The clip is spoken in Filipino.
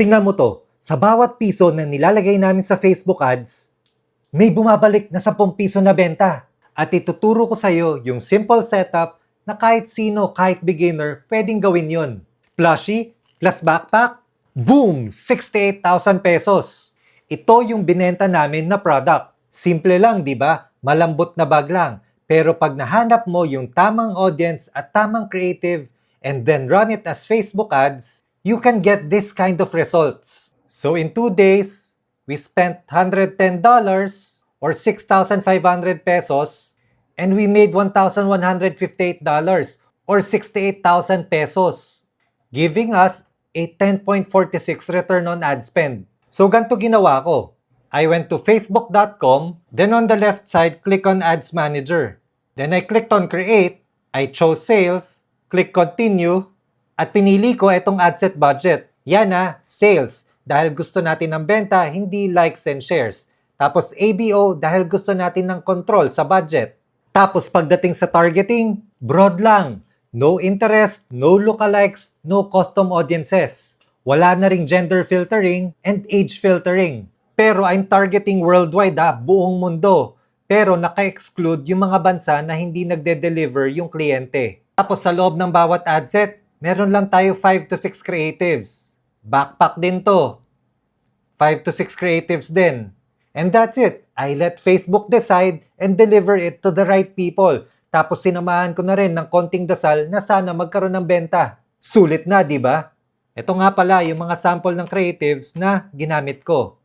Tingnan mo to, sa bawat piso na nilalagay namin sa Facebook ads, may bumabalik na 10 piso na benta. At ituturo ko sa'yo yung simple setup na kahit sino, kahit beginner, pwedeng gawin yon. Plushie plus backpack, boom! 68,000 pesos. Ito yung binenta namin na product. Simple lang, di ba? Malambot na bag lang. Pero pag nahanap mo yung tamang audience at tamang creative and then run it as Facebook ads, you can get this kind of results. So in 2 days, we spent $110 or 6,500 pesos and we made $1,158 or 68,000 pesos, giving us a 10.46 return on ad spend. So ganito ginawa ko. I went to facebook.com, then on the left side, click on Ads Manager. Then I clicked on Create, I chose Sales, click Continue, at pinili ko itong ad set budget. Yan sales, dahil gusto natin ng benta, hindi likes and shares. Tapos ABO, dahil gusto natin ng control sa budget. Tapos pagdating sa targeting, broad lang. No interest, no lookalikes, no custom audiences. Wala na ring gender filtering and age filtering. Pero I'm targeting worldwide buong mundo. Pero naka-exclude yung mga bansa na hindi nagde-deliver yung kliyente. Tapos sa loob ng bawat ad set, meron lang tayo 5 to 6 creatives. Backpack din to. 5 to 6 creatives din. And that's it. I let Facebook decide and deliver it to the right people. Tapos sinamahan ko na rin ng konting dasal na sana magkaroon ng benta. Sulit na, di ba? Ito nga pala yung mga sample ng creatives na ginamit ko.